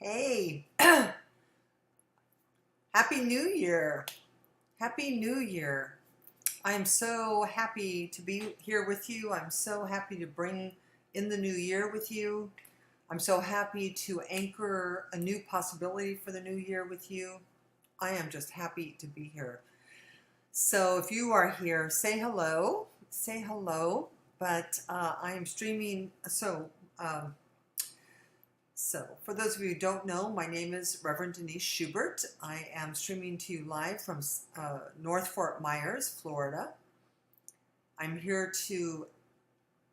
Hey, Happy New Year. Happy New Year. I am so happy to be here with you. I'm so happy to bring in the new year with you. I'm so happy to anchor a new possibility for the new year with you. I am just happy to be here. So if you are here, say hello. Say hello. But I am streaming. So, for those of you who don't know, my name is Reverend Denise Schubert. I am streaming to you live from North Fort Myers, Florida. I'm here to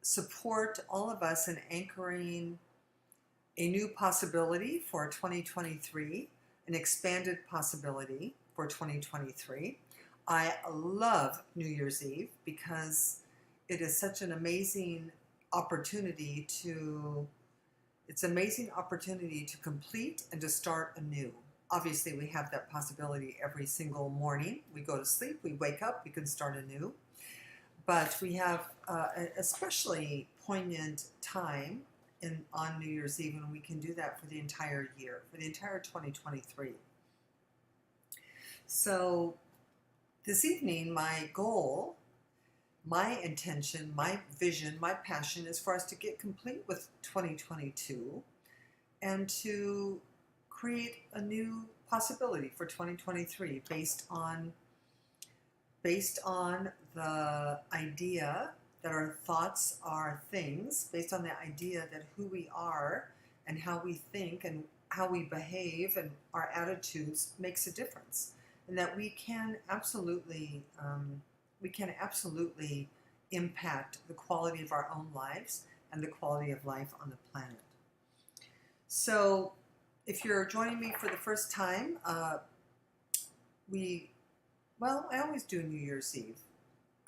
support all of us in anchoring a new possibility for 2023, an expanded possibility for 2023. I love New Year's Eve because it is such an amazing opportunity to It's an amazing opportunity to complete and to start anew. Obviously, we have that possibility every single morning. We go to sleep, we wake up, we can start anew. But we have an especially poignant time on New Year's Eve, and we can do that for the entire year, for the entire 2023. So this evening, my goal, my intention, my vision, my passion is for us to get complete with 2022 and to create a new possibility for 2023 based on the idea that our thoughts are things, based on the idea that who we are and how we think and how we behave and our attitudes makes a difference, and that we can absolutely impact the quality of our own lives and the quality of life on the planet. So if you're joining me for the first time, I always do New Year's Eve.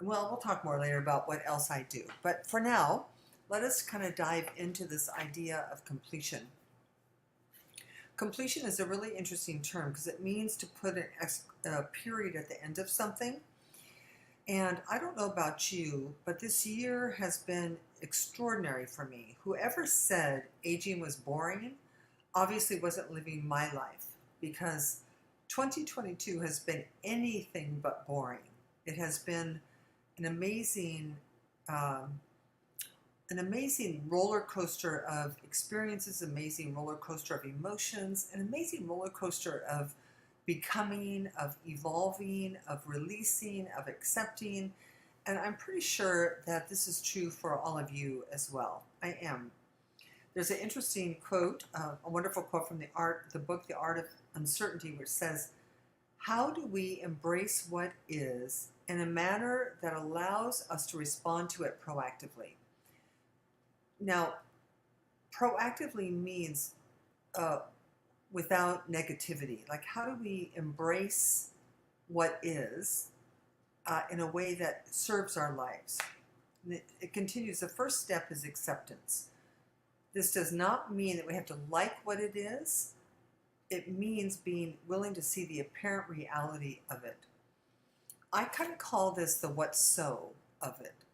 Well, we'll talk more later about what else I do. But for now, let us kind of dive into this idea of completion. Completion is a really interesting term because it means to put a period at the end of something. And I don't know about you, but this year has been extraordinary for me. Whoever said aging was boring obviously wasn't living my life, because 2022 has been anything but boring. It has been an amazing roller coaster of experiences, amazing roller coaster of emotions, an amazing roller coaster of becoming, of evolving, of releasing, of accepting. And I'm pretty sure that this is true for all of you as well. I am. There's an interesting quote, a wonderful quote from the book, The Art of Uncertainty, which says, "How do we embrace what is in a manner that allows us to respond to it proactively?" Now, proactively means without negativity. Like, how do we embrace what is in a way that serves our lives? And it continues. The first step is acceptance. This does not mean that we have to like what it is. It means being willing to see the apparent reality of it. I kind of call this the what's so of it.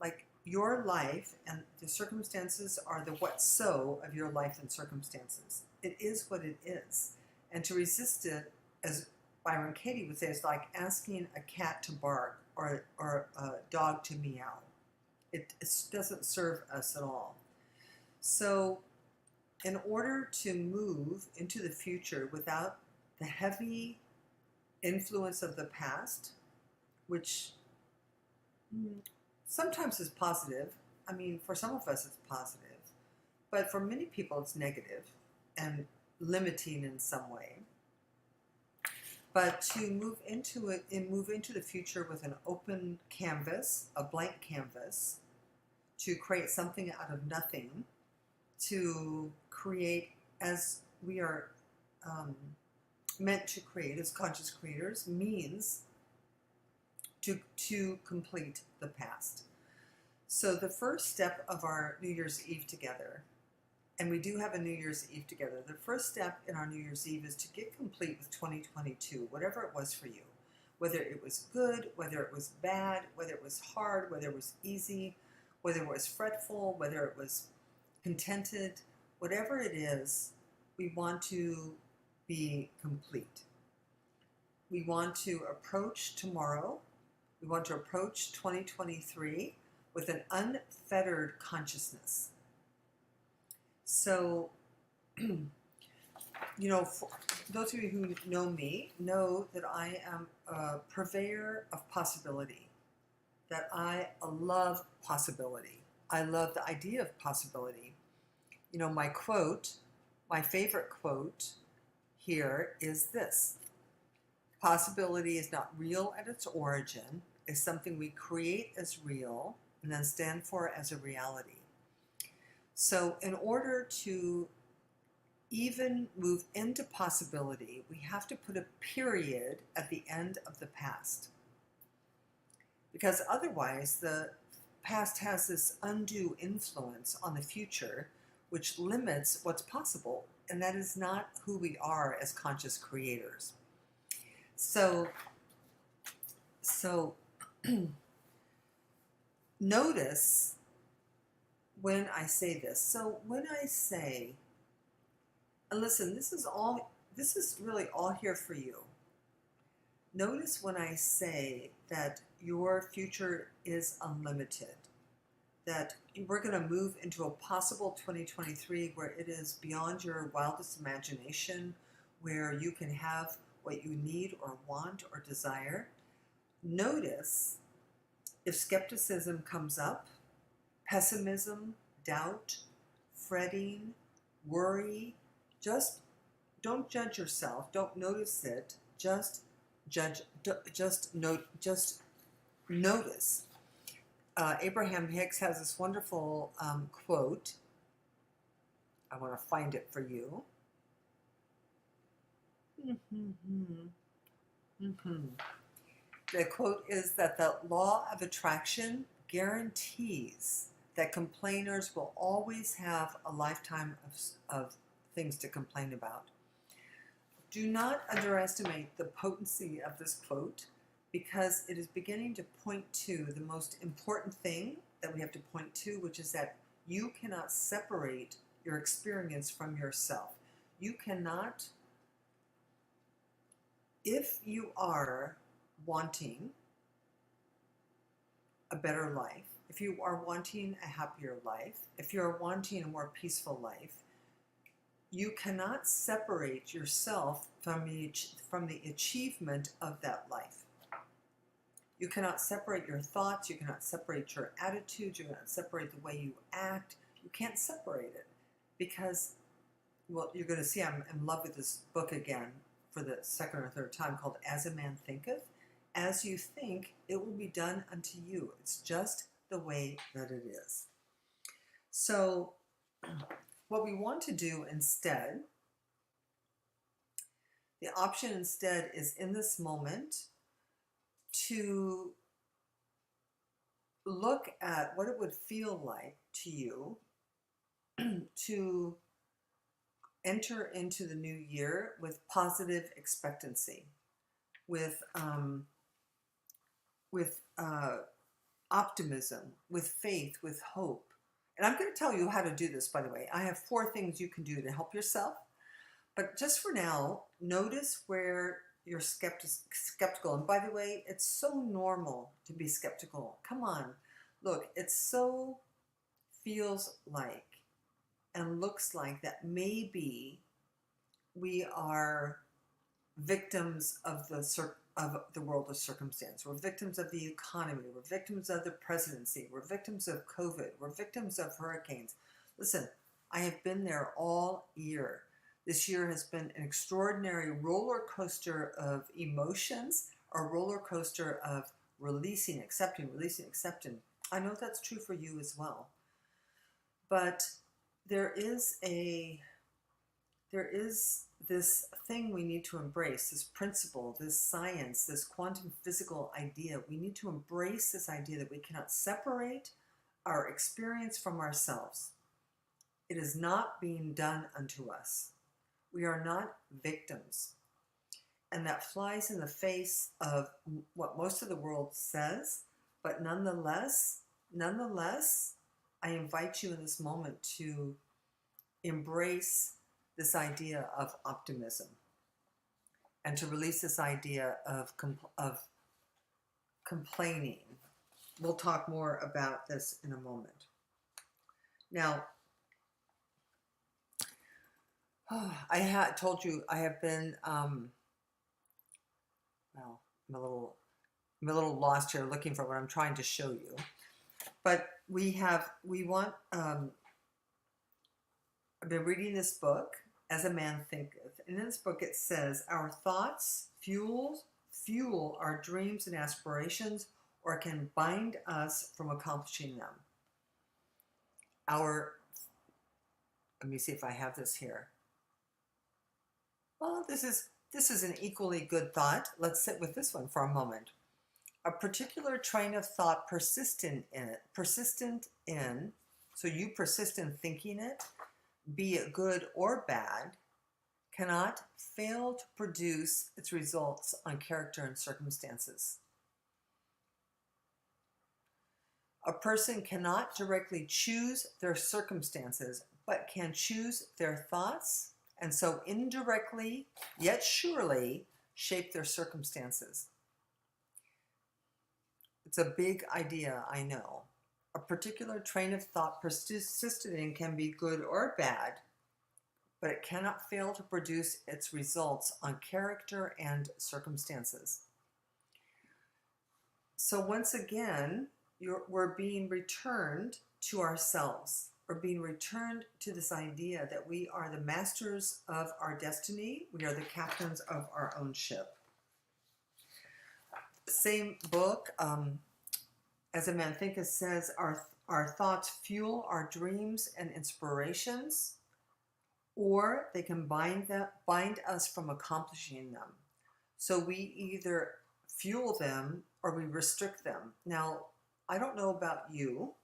Like, your life and the circumstances are the what's so of your life and circumstances. It is what it is. And to resist it, as Byron Katie would say, is like asking a cat to bark or a dog to meow. It doesn't serve us at all. So in order to move into the future without the heavy influence of the past, which sometimes is positive. I mean, for some of us it's positive, but for many people it's negative and limiting in some way. But to move into it and move into the future with an open canvas, a blank canvas, to create something out of nothing, to create as we are meant to create as conscious creators, means to complete the past. So the first step of our New Year's Eve together, and we do have a New Year's Eve together, the first step in our New Year's Eve is to get complete with 2022, whatever it was for you. Whether it was good, whether it was bad, whether it was hard, whether it was easy, whether it was fretful, whether it was contented, whatever it is, we want to be complete. We want to approach tomorrow. We want to approach 2023 with an unfettered consciousness. So, for those of you who know me know that I am a purveyor of possibility, that I love possibility. I love the idea of possibility. My favorite quote here is this: possibility is not real at its origin, it's something we create as real and then stand for as a reality. So in order to even move into possibility, we have to put a period at the end of the past. Because otherwise, the past has this undue influence on the future, which limits what's possible, and that is not who we are as conscious creators. So notice when I say this. So when I say, and listen, this is really all here for you. Notice when I say that your future is unlimited, that we're going to move into a possible 2023 where it is beyond your wildest imagination, where you can have what you need or want or desire. Notice if skepticism comes up, pessimism, doubt, fretting, worry. Just don't judge yourself. Don't notice it. Just notice. Abraham Hicks has this wonderful quote. I want to find it for you. The quote is that the law of attraction guarantees that complainers will always have a lifetime of things to complain about. Do not underestimate the potency of this quote, because it is beginning to point to the most important thing that we have to point to, which is that you cannot separate your experience from yourself. You cannot, if you are wanting a better life, if you are wanting a happier life, if you are wanting a more peaceful life, you cannot separate yourself from the achievement of that life. You cannot separate your thoughts, you cannot separate your attitudes, you cannot separate the way you act. You can't separate it because, well, you're going to see I'm in love with this book again for the second or third time, called As a Man Thinketh. As you think, it will be done unto you. It's just the way that it is. So what we want to do instead, the option instead is in this moment to look at what it would feel like to you to enter into the new year with positive expectancy, with optimism, with faith, with hope. And I'm going to tell you how to do this, by the way. I have 4 things you can do to help yourself. But just for now, notice where you're skeptical. And by the way, it's so normal to be skeptical. Come on. Look, it so feels like and looks like that maybe we are victims of the world of circumstance. We're victims of the economy. We're victims of the presidency. We're victims of COVID. We're victims of hurricanes. Listen, I have been there all year. This year has been an extraordinary roller coaster of emotions, a roller coaster of releasing, accepting. I know that's true for you as well. But there is this thing we need to embrace, this principle, this science, this quantum physical idea. We need to embrace this idea that we cannot separate our experience from ourselves. It is not being done unto us. We are not victims. And that flies in the face of what most of the world says, but nonetheless, I invite you in this moment to embrace this idea of optimism and to release this idea of complaining. We'll talk more about this in a moment. Now, I had told you I have been, well, I'm a little lost here looking for what I'm trying to show you. But I've been reading this book, As a Man Thinketh. And in this book it says, our thoughts fuel our dreams and aspirations, or can bind us from accomplishing them. Let me see if I have this here. Well, this is an equally good thought. Let's sit with this one for a moment. A particular train of thought persistent in, so you persist in thinking it, be it good or bad, cannot fail to produce its results on character and circumstances. A person cannot directly choose their circumstances, but can choose their thoughts, and so indirectly, yet surely, shape their circumstances. It's a big idea, I know. A particular train of thought persisted in can be good or bad, but it cannot fail to produce its results on character and circumstances. So once again, we're being returned to ourselves. We're being returned to this idea that we are the masters of our destiny. We are the captains of our own ship. Same book, As a Man Thinketh, says our thoughts fuel our dreams and inspirations, or they can bind us from accomplishing them. So we either fuel them or we restrict them. Now, I don't know about you,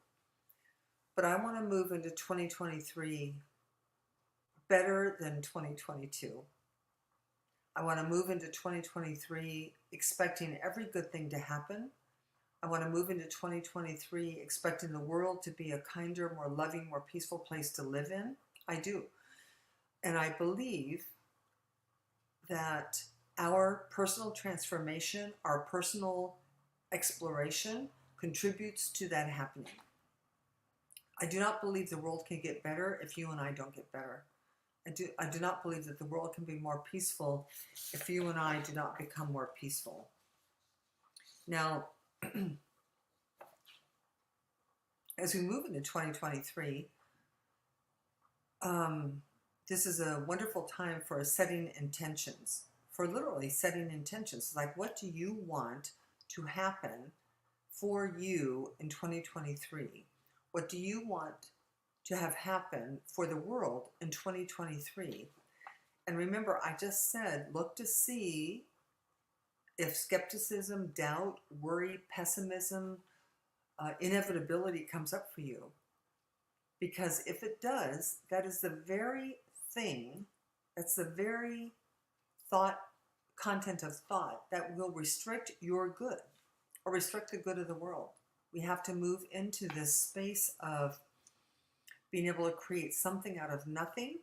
but I want to move into 2023 better than 2022. I want to move into 2023 expecting every good thing to happen. I want to move into 2023 expecting the world to be a kinder, more loving, more peaceful place to live in. I do. And I believe that our personal transformation, our personal exploration contributes to that happening. I do not believe the world can get better if you and I don't get better. I do not believe that the world can be more peaceful if you and I do not become more peaceful. Now, as we move into 2023, this is a wonderful time for setting intentions, for literally setting intentions. Like, what do you want to happen for you in 2023? What do you want to have happen for the world in 2023? And remember, I just said, look to see if skepticism, doubt, worry, pessimism, inevitability comes up for you. Because if it does, that is the very thing, that's the very content of thought that will restrict your good or restrict the good of the world. We have to move into this space of being able to create something out of nothing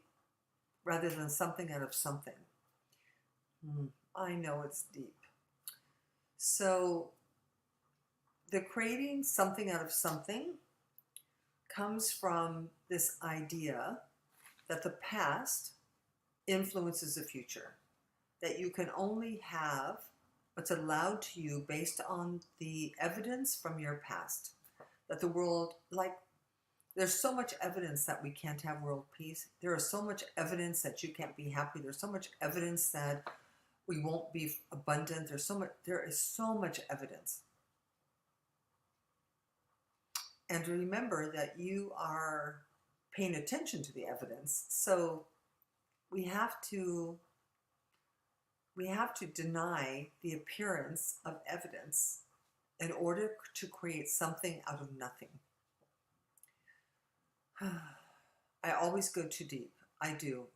rather than something out of something. I know it's deep. So the creating something out of something comes from this idea that the past influences the future, that you can only have what's allowed to you based on the evidence from your past, that the world, there's so much evidence that we can't have world peace. There is so much evidence that you can't be happy. There's so much evidence that we won't be abundant. There is so much evidence. And remember that you are paying attention to the evidence. So we have to deny the appearance of evidence in order to create something out of nothing. I always go too deep. I do.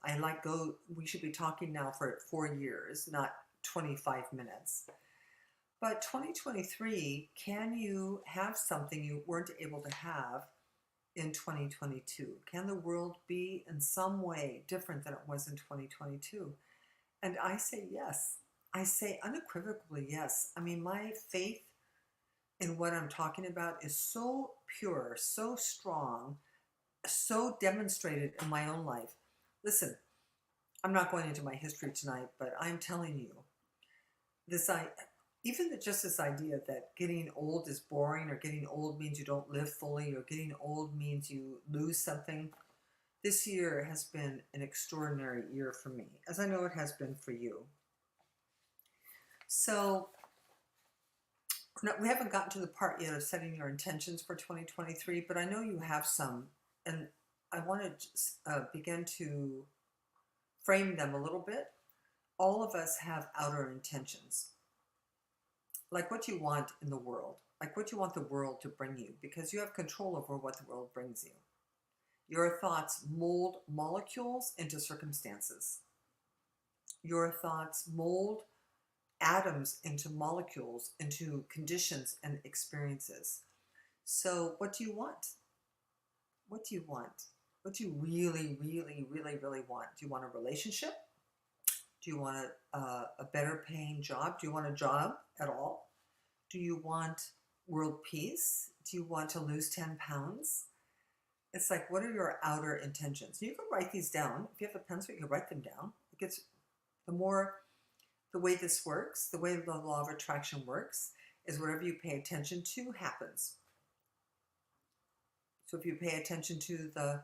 We should be talking now for 4 years, not 25 minutes. But 2023, can you have something you weren't able to have in 2022? Can the world be in some way different than it was in 2022? And I say yes. I say unequivocally yes. I mean, my faith in what I'm talking about is so pure, so strong, so demonstrated in my own life. Listen, I'm not going into my history tonight, but I'm telling you, just this idea that getting old is boring, or getting old means you don't live fully, or getting old means you lose something. This year has been an extraordinary year for me, as I know it has been for you. So we haven't gotten to the part yet of setting your intentions for 2023, but I know you have some, and I want to begin to frame them a little bit. All of us have outer intentions, like what you want in the world, like what you want the world to bring you, because you have control over what the world brings you. Your thoughts mold molecules into circumstances. Your thoughts mold atoms into molecules, into conditions and experiences. So what do you want? What do you want? What do you really, really, really, really want? Do you want a relationship? Do you want a better paying job? Do you want a job at all? Do you want world peace? Do you want to lose 10 pounds? It's like, what are your outer intentions? You can write these down. If you have a pencil, you can write them down. It gets the way this works, the way the law of attraction works, is whatever you pay attention to happens. So if you pay attention to the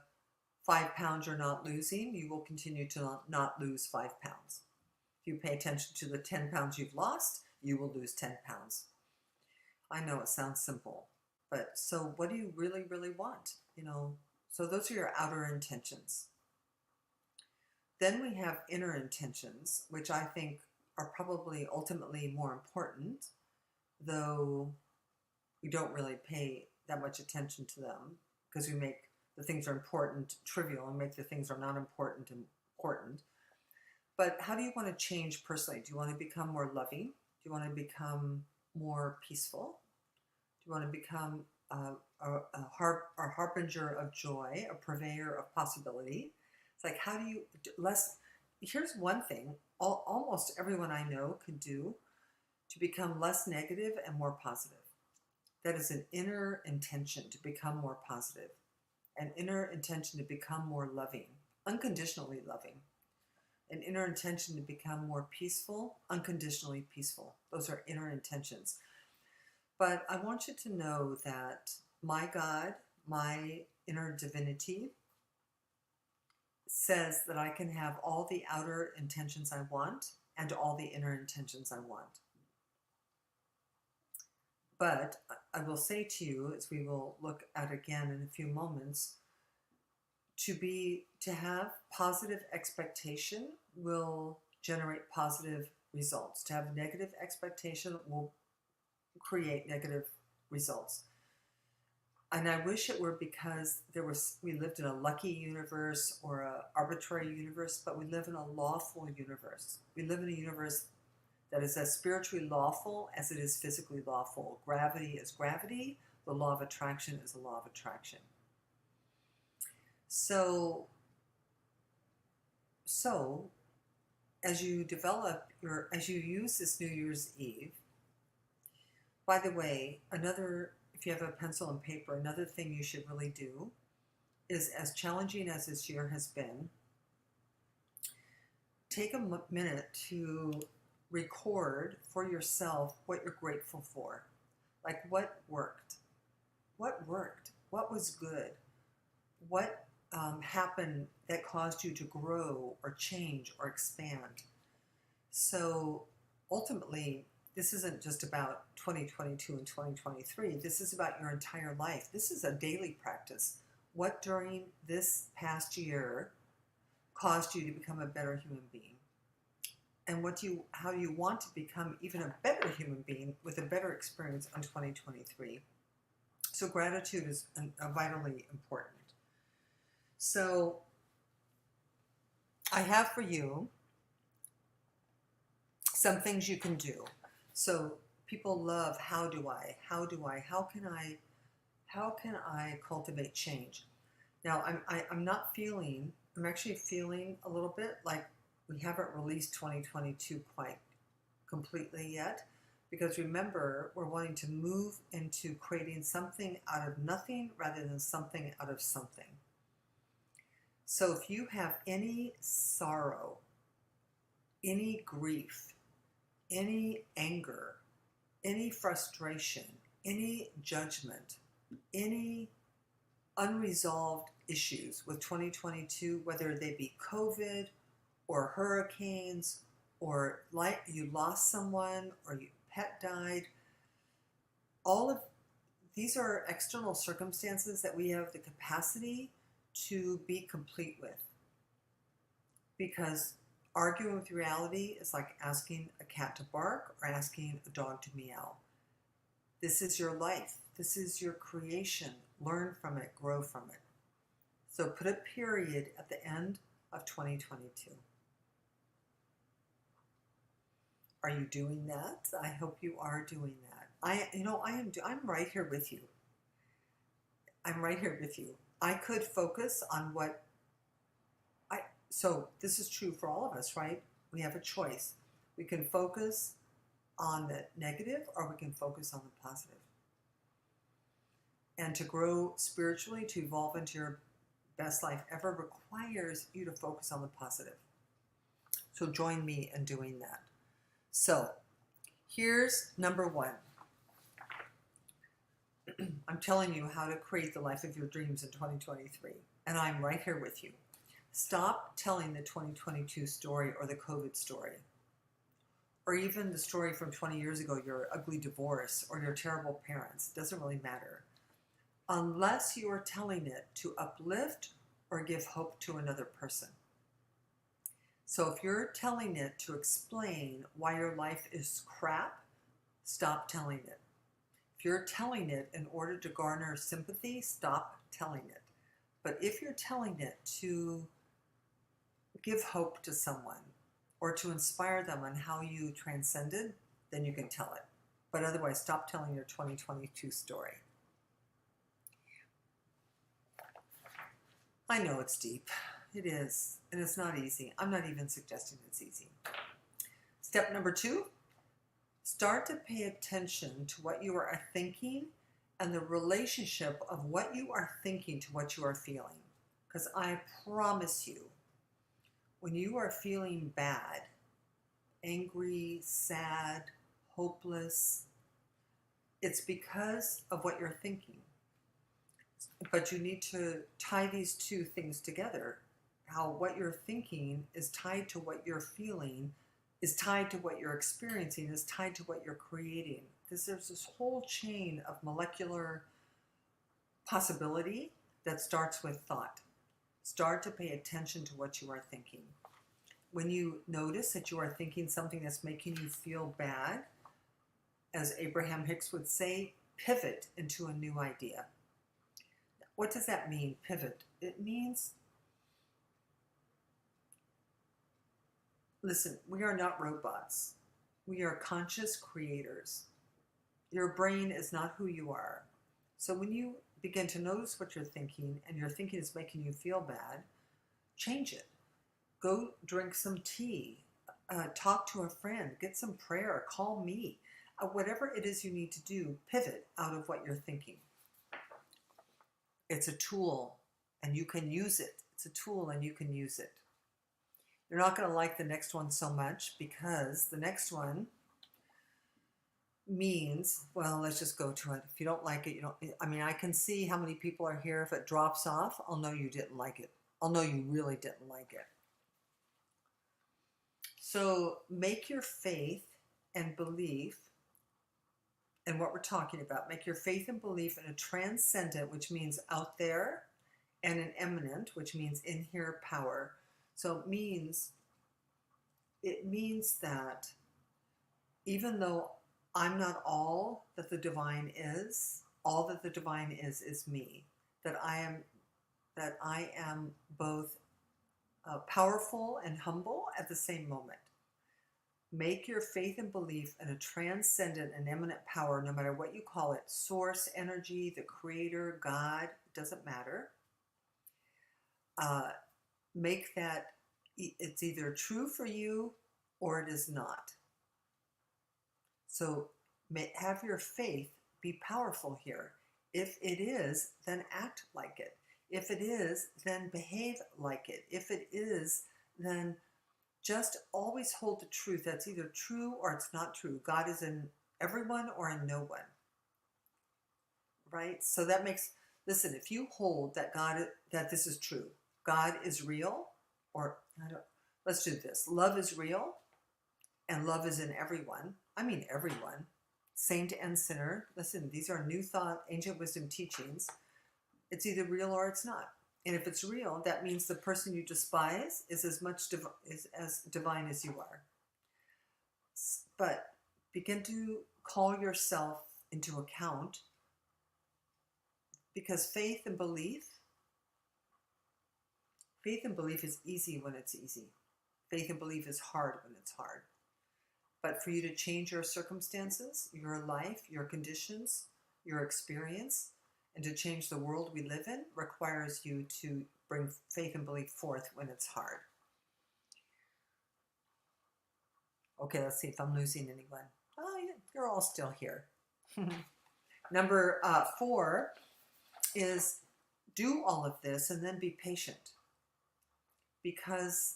5 pounds you're not losing, you will continue to not lose 5 pounds. If you pay attention to the 10 pounds you've lost, you will lose 10 pounds. I know it sounds simple, but so what do you really, really want? So those are your outer intentions. Then we have inner intentions, which I think are probably ultimately more important, though we don't really pay that much attention to them, because we make the things that are important trivial and make the things that are not important important. But how do you want to change personally? Do you want to become more loving? Do you want to become more peaceful? Do you want to become a harbinger of joy, a purveyor of possibility? It's like, how do you here's one thing almost everyone I know could do to become less negative and more positive. That is an inner intention to become more positive, an inner intention to become more loving, unconditionally loving, an inner intention to become more peaceful, unconditionally peaceful. Those are inner intentions. But I want you to know that my God, my inner divinity, says that I can have all the outer intentions I want and all the inner intentions I want. But I will say to you, as we will look at again in a few moments, to have positive expectation will generate positive results. To have negative expectation will create negative results. And I wish it were because we lived in a lucky universe or an arbitrary universe, but we live in a lawful universe. We live in a universe that is as spiritually lawful as it is physically lawful. Gravity is gravity. The law of attraction is a law of attraction. So as you as you use this New Year's Eve, by the way, if you have a pencil and paper, another thing you should really do is, as challenging as this year has been, take a minute to record for yourself what you're grateful for. Like, what worked? What worked? What was good? What happened that caused you to grow or change or expand? So ultimately, this isn't just about 2022 and 2023. This is about your entire life. This is a daily practice. What during this past year caused you to become a better human being? And how do you want to become even a better human being with a better experience in 2023? So gratitude is vitally important. So I have for you some things you can do. So people love, how can I How can I cultivate change? Now, I'm not feeling, I'm actually feeling a little bit like we haven't released 2022 quite completely yet. Because remember, we're wanting to move into creating something out of nothing rather than something out of something. So if you have any sorrow, any grief, any anger, any frustration, any judgment, any unresolved issues with 2022, whether they be COVID or hurricanes or like you lost someone or your pet died, all of these are external circumstances that we have the capacity to be complete with. Because arguing with reality is like asking a cat to bark or asking a dog to meow. This is your life. This is your creation. Learn from it, grow from it. So put a period at the end of 2022. Are you doing that? I hope you are doing that. I'm right here with you. I'm right here with you. I could focus on so this is true for all of us, right? We have a choice. We can focus on the negative or we can focus on the positive. And to grow spiritually, to evolve into your best life ever requires you to focus on the positive. So join me in doing that. So here's number one. I'm telling you how to create the life of your dreams in 2023. And I'm right here with you. Stop telling the 2022 story or the COVID story. Or even the story from 20 years ago, your ugly divorce or your terrible parents. It doesn't really matter. Unless you are telling it to uplift or give hope to another person. So if you're telling it to explain why your life is crap, stop telling it. If you're telling it in order to garner sympathy, stop telling it. But if you're telling it to give hope to someone or to inspire them on how you transcended, then you can tell it. But otherwise, stop telling your 2022 story. I know it's deep. It is. And it's not easy. I'm not even suggesting it's easy. Step number 2, start to pay attention to what you are thinking and the relationship of what you are thinking to what you are feeling. Because I promise you, when you are feeling bad, angry, sad, hopeless, it's because of what you're thinking. But you need to tie these two things together. How what you're thinking is tied to what you're feeling, is tied to what you're experiencing, is tied to what you're creating. Because there's this whole chain of molecular possibility that starts with thought. Start to pay attention to what you are thinking. When you notice that you are thinking something that's making you feel bad, as Abraham Hicks would say, pivot into a new idea. What does that mean, pivot? It means, listen, we are not robots. We are conscious creators. Your brain is not who you are. So when you begin to notice what you're thinking and your thinking is making you feel bad, change it. Go drink some tea, talk to a friend, get some prayer, call me. Whatever it is you need to do, pivot out of what you're thinking. It's a tool and you can use it. It's a tool and you can use it. You're not going to like the next one so much because the next one means, well, let's just go to it. If you don't like it, you don't. I mean, I can see how many people are here. If it drops off, I'll know you didn't like it. I'll know you really didn't like it. So make your faith and belief in what we're talking about. Make your faith and belief in a transcendent, which means out there, and an eminent, which means in here power. So it means that even though I'm not all that the divine is, all that the divine is me. That I am both powerful and humble at the same moment. Make your faith and belief in a transcendent and eminent power, no matter what you call it, source, energy, the creator, God, doesn't matter. Make that, it's either true for you or it is not. So have your faith be powerful here. If it is, then act like it. If it is, then behave like it. If it is, then just always hold the truth. That's either true or it's not true. God is in everyone or in no one. Right? So that makes, listen, if you hold that that this is true, God is real, or let's do this. Love is real, and love is in everyone. I mean everyone. Saint and sinner. Listen, these are new thought, ancient wisdom teachings. It's either real or it's not. And if it's real, that means the person you despise is as much as divine as you are. But begin to call yourself into account, because faith and belief is easy when it's easy. Faith and belief is hard when it's hard. But for you to change your circumstances, your life, your conditions, your experience, and to change the world we live in requires you to bring faith and belief forth when it's hard. Okay, let's see if I'm losing anyone. Oh, yeah, you're all still here. Number 4 is do all of this and then be patient. Because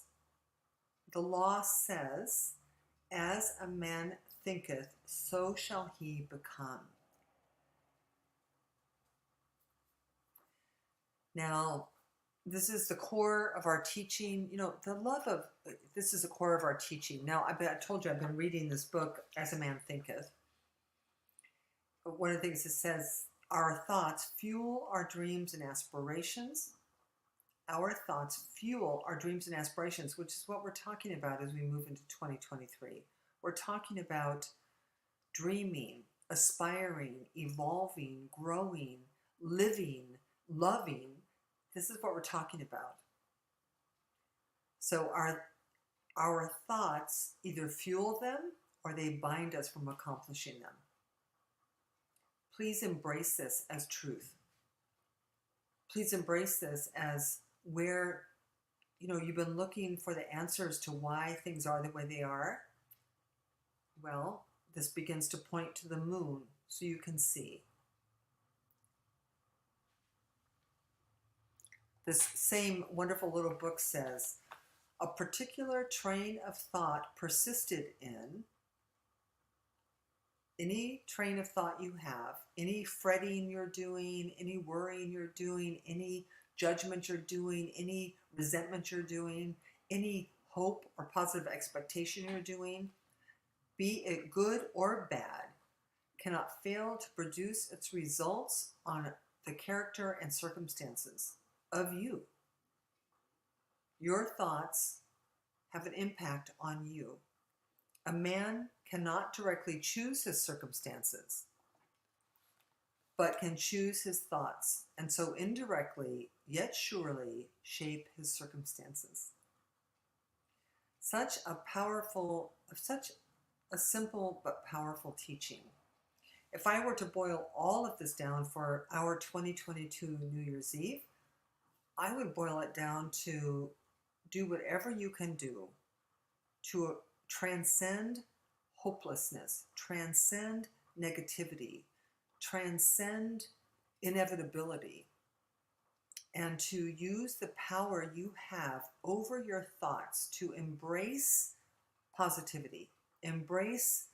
the law says, as a man thinketh, so shall he become. Now, this is the core of our teaching. You know, this is the core of our teaching. Now, I told you I've been reading this book, As a Man Thinketh. But one of the things it says, our thoughts fuel our dreams and aspirations. Our thoughts fuel our dreams and aspirations, which is what we're talking about as we move into 2023. We're talking about dreaming, aspiring, evolving, growing, living, loving. This is what we're talking about. So our thoughts either fuel them or they bind us from accomplishing them. Please embrace this as truth. Please embrace this as where, you've been looking for the answers to why things are the way they are. Well, this begins to point to the moon so you can see. This same wonderful little book says, a particular train of thought persisted in, any train of thought you have, any fretting you're doing, any worrying you're doing, any judgment you're doing, any resentment you're doing, any hope or positive expectation you're doing, be it good or bad, cannot fail to produce its results on the character and circumstances of you. Your thoughts have an impact on you. A man cannot directly choose his circumstances, but can choose his thoughts, and so indirectly, yet surely, shape his circumstances. Such a simple but powerful teaching. If I were to boil all of this down for our 2022 New Year's Eve, I would boil it down to do whatever you can do to transcend hopelessness, transcend negativity, transcend inevitability, and to use the power you have over your thoughts to embrace positivity, embrace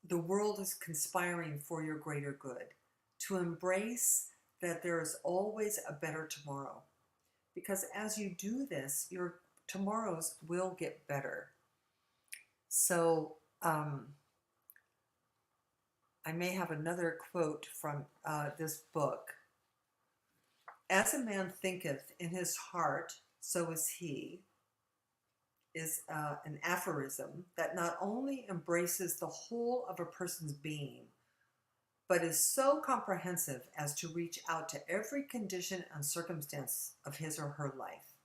the world is conspiring for your greater good, to embrace that there is always a better tomorrow. Because as you do this, your tomorrows will get better. So I may have another quote from this book. As a man thinketh in his heart, so is he, is an aphorism that not only embraces the whole of a person's being, but is so comprehensive as to reach out to every condition and circumstance of his or her life.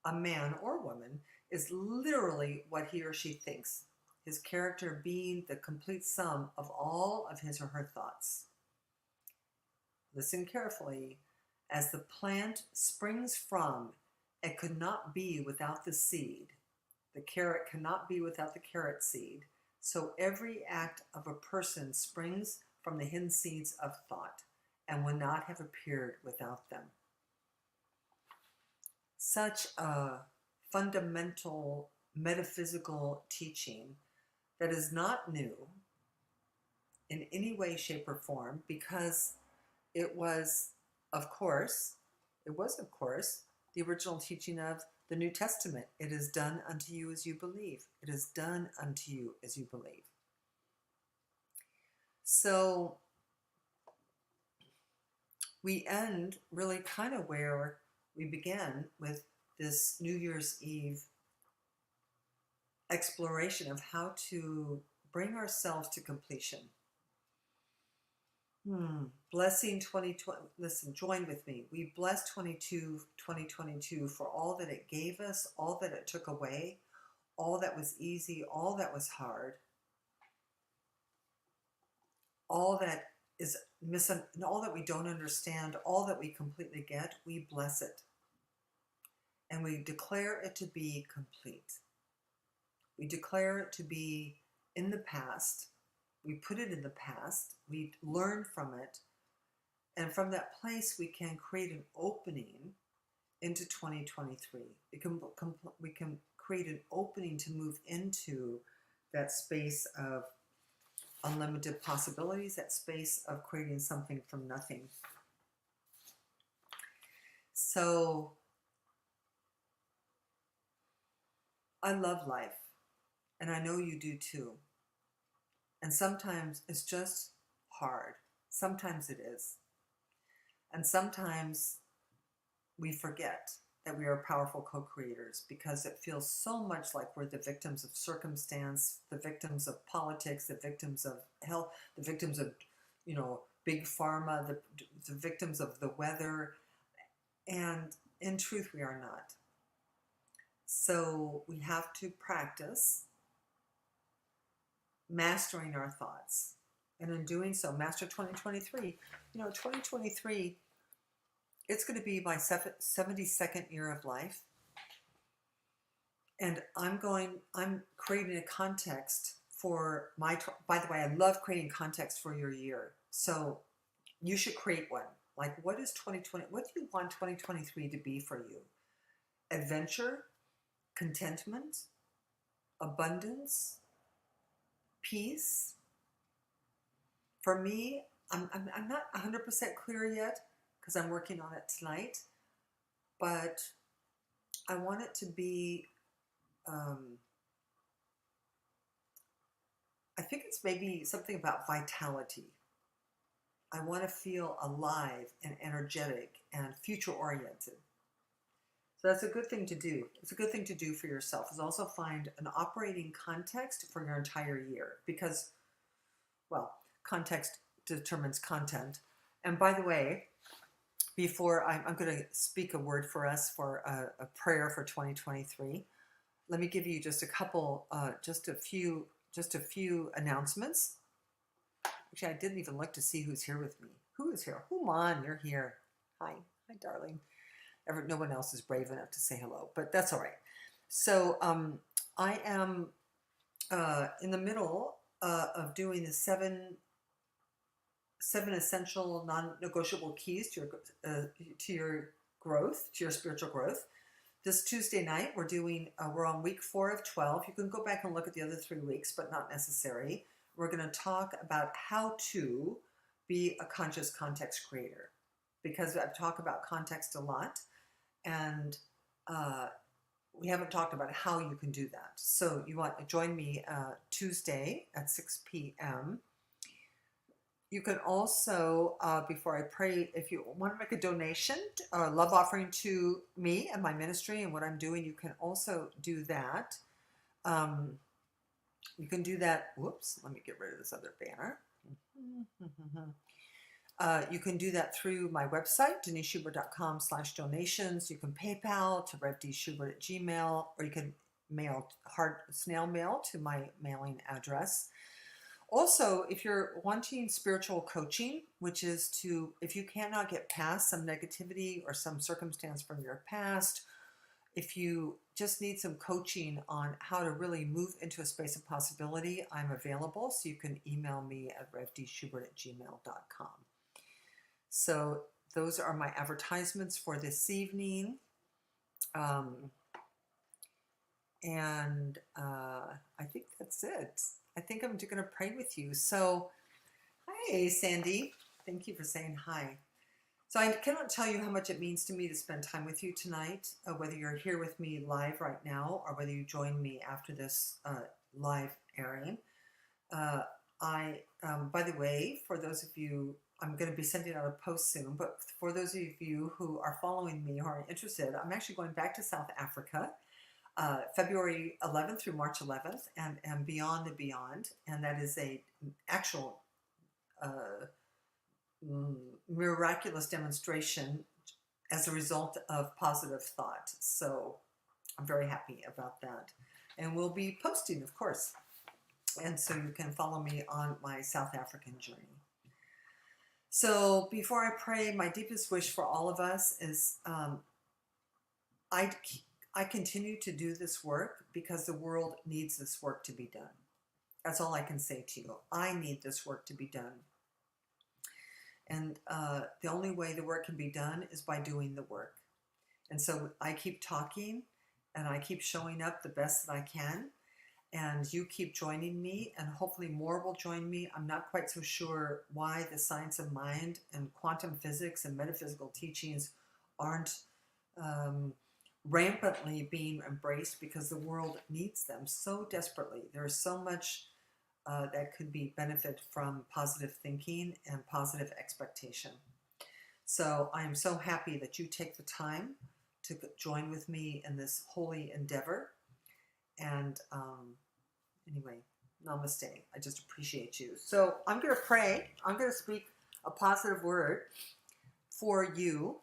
A man or woman is literally what he or she thinks, his character being the complete sum of all of his or her thoughts. Listen carefully. As the plant springs from and could not be without the seed, the carrot cannot be without the carrot seed, so every act of a person springs from the hidden seeds of thought and would not have appeared without them. Such a fundamental metaphysical teaching that is not new in any way, shape, or form, because it was, of course, the original teaching of the New Testament. It is done unto you as you believe. It is done unto you as you believe. So we end really kind of where we began with this New Year's Eve exploration of how to bring ourselves to completion. Blessing 2020. Listen, join with me. We bless 2022 for all that it gave us, all that it took away, all that was easy, all that was hard, all that is and all that we don't understand, all that we completely get. We bless it. And we declare it to be complete. We declare it to be in the past. We put it in the past. We learn from it. And from that place, we can create an opening into 2023. We can create an opening to move into that space of unlimited possibilities, that space of creating something from nothing. So I love life, and I know you do too. And sometimes it's just hard. Sometimes it is. And sometimes we forget that we are powerful co-creators because it feels so much like we're the victims of circumstance, the victims of politics, the victims of health, the victims of, big pharma, the victims of the weather. And in truth, we are not. So we have to practice mastering our thoughts. And in doing so, master 2023. 2023, it's going to be my 72nd year of life. And I'm creating a context for by the way, I love creating context for your year. So you should create one. Like, what is 2020? What do you want 2023 to be for you? Adventure, contentment, abundance, peace. For me, I'm not 100% clear yet because I'm working on it tonight, but I want it to be, I think it's maybe something about vitality. I want to feel alive and energetic and future oriented. So that's a good thing to do. It's a good thing to do for yourself, is also find an operating context for your entire year, because, well, context determines content. And by the way, before I'm going to speak a word for us for a prayer for 2023, let me give you just a few announcements. Actually, I didn't even look to see who's here with me. Who is here? Human, you're here. Hi, darling. No one else is brave enough to say hello, but that's all right. So I am in the middle of doing the seven essential non-negotiable keys to your growth, to your spiritual growth. This Tuesday night, we're on week 4 of 12. You can go back and look at the other 3 weeks, but not necessary. We're going to talk about how to be a conscious context creator, because I talk about context a lot, and we haven't talked about how you can do that. So you want to join me Tuesday at 6 p.m. You can also, before I pray, if you want to make a donation, love offering to me and my ministry and what I'm doing, you can also do that. You can do that. Whoops, let me get rid of this other banner. You can do that through my website, deniseshubert.com/donations. You can PayPal to revdschubert@gmail.com, or you can snail mail to my mailing address. Also, if you're wanting spiritual coaching, which is if you cannot get past some negativity or some circumstance from your past, if you just need some coaching on how to really move into a space of possibility, I'm available. So you can email me at revdschubert@gmail.com. So those are my advertisements for this evening. I think that's it. I think I'm going to pray with you. So, hi, Sandy. Thank you for saying hi. So I cannot tell you how much it means to me to spend time with you tonight, whether you're here with me live right now or whether you join me after this live airing. By the way, for those of you, I'm going to be sending out a post soon, but for those of you who are following me, who are interested, I'm actually going back to South Africa, February 11th through March 11th, and Beyond the Beyond, and that is a actual miraculous demonstration as a result of positive thought. So I'm very happy about that. And we'll be posting, of course. And so you can follow me on my South African journey. So before I pray, my deepest wish for all of us is I continue to do this work because the world needs this work to be done. That's all I can say to you. I need this work to be done. And the only way the work can be done is by doing the work. And so I keep talking and I keep showing up the best that I can. And you keep joining me, and hopefully more will join me. I'm not quite so sure why the science of mind and quantum physics and metaphysical teachings aren't rampantly being embraced, because the world needs them so desperately. There's so much that could be benefit from positive thinking and positive expectation. So I am so happy that you take the time to join with me in this holy endeavor. And anyway, namaste. I just appreciate you. So I'm going to pray. I'm going to speak a positive word for you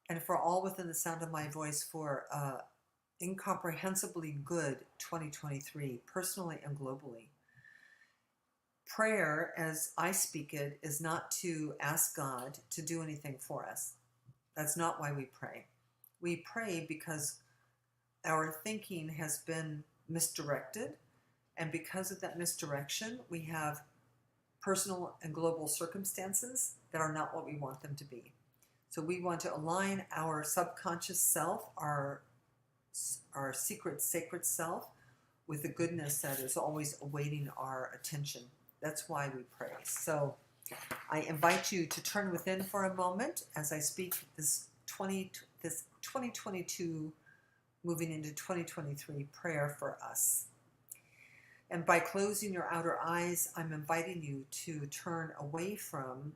and for all within the sound of my voice for incomprehensibly good 2023, personally and globally. Prayer, as I speak it, is not to ask God to do anything for us. That's not why we pray. We pray because our thinking has been misdirected, and because of that misdirection, we have personal and global circumstances that are not what we want them to be. So we want to align our subconscious self, our secret, sacred self, with the goodness that is always awaiting our attention. That's why we pray. So I invite you to turn within for a moment as I speak this 2022 moving into 2023 prayer for us. And by closing your outer eyes, I'm inviting you to turn away from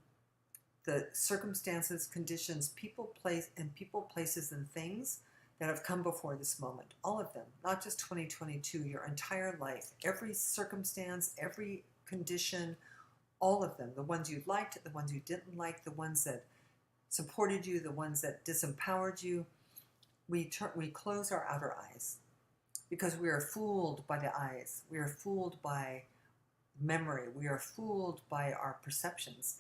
the circumstances, conditions, people, places, and things that have come before this moment. All of them, not just 2022, your entire life, every circumstance, every condition, all of them, the ones you liked, the ones you didn't like, the ones that supported you, the ones that disempowered you. We close our outer eyes because we are fooled by the eyes. We are fooled by memory. We are fooled by our perceptions.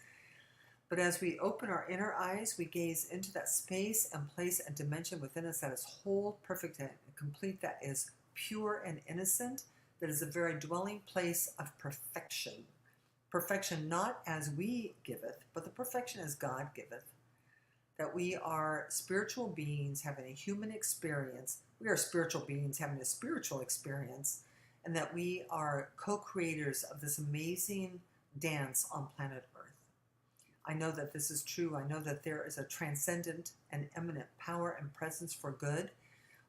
But as we open our inner eyes, we gaze into that space and place and dimension within us that is whole, perfect, and complete, that is pure and innocent, that is a very dwelling place of perfection. Perfection not as we giveth, but the perfection as God giveth. That we are spiritual beings having a human experience. We are spiritual beings having a spiritual experience, and that we are co-creators of this amazing dance on planet Earth. I know that this is true. I know that there is a transcendent and eminent power and presence for good.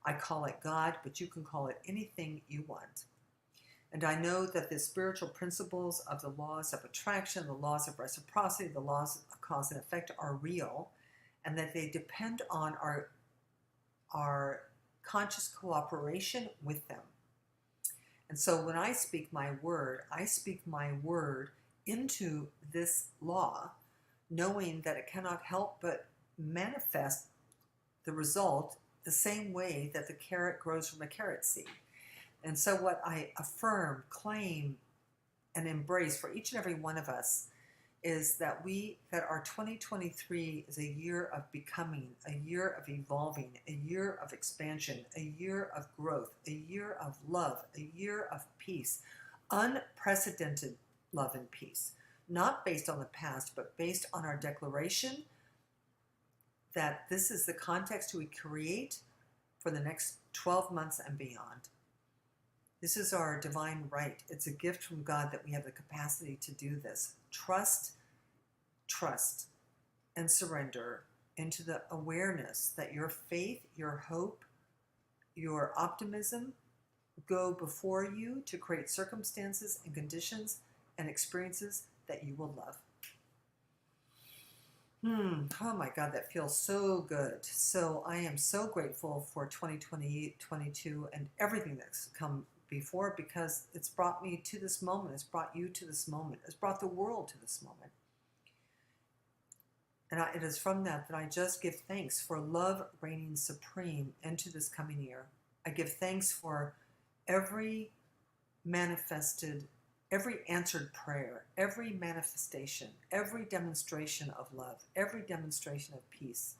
I call it God, but you can call it anything you want. And I know that the spiritual principles of the laws of attraction, the laws of reciprocity, the laws of cause and effect are real, and that they depend on our conscious cooperation with them. And so when I speak my word into this law, knowing that it cannot help but manifest the result the same way that the carrot grows from a carrot seed. And so what I affirm, claim, and embrace for each and every one of us is that our 2023 is a year of becoming, a year of evolving, a year of expansion, a year of growth, a year of love, a year of peace, unprecedented love and peace, not based on the past, but based on our declaration that this is the context we create for the next 12 months and beyond. This is our divine right. It's a gift from God that we have the capacity to do this. Trust, and surrender into the awareness that your faith, your hope, your optimism go before you to create circumstances and conditions and experiences that you will love. Oh my God, that feels so good. So I am so grateful for 2020, 22, and everything that's come before, because it's brought me to this moment. It's brought you to this moment. It's brought the world to this moment. And it is from that I just give thanks for love reigning supreme into this coming year. I give thanks for every manifested, every answered prayer, every manifestation, every demonstration of love, every demonstration of peace.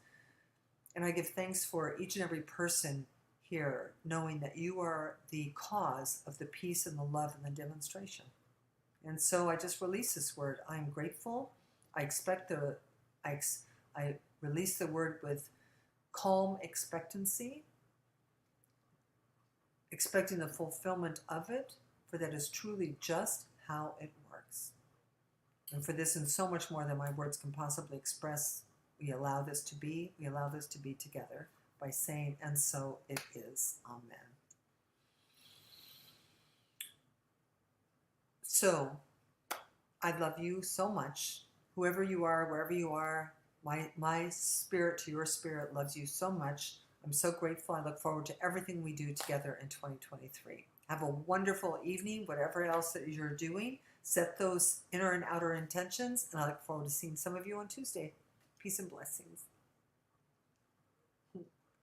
And I give thanks for each and every person here, knowing that you are the cause of the peace and the love and the demonstration. And so I just release this word. I'm grateful. I release the word with calm expectancy, expecting the fulfillment of it, for that is truly just how it works. And for this and so much more than my words can possibly express, we allow this to be. We allow this to be together by saying, and so it is. Amen. So, I love you so much. Whoever you are, wherever you are, my spirit to your spirit loves you so much. I'm so grateful. I look forward to everything we do together in 2023. Have a wonderful evening, whatever else that you're doing. Set those inner and outer intentions, and I look forward to seeing some of you on Tuesday. Peace and blessings.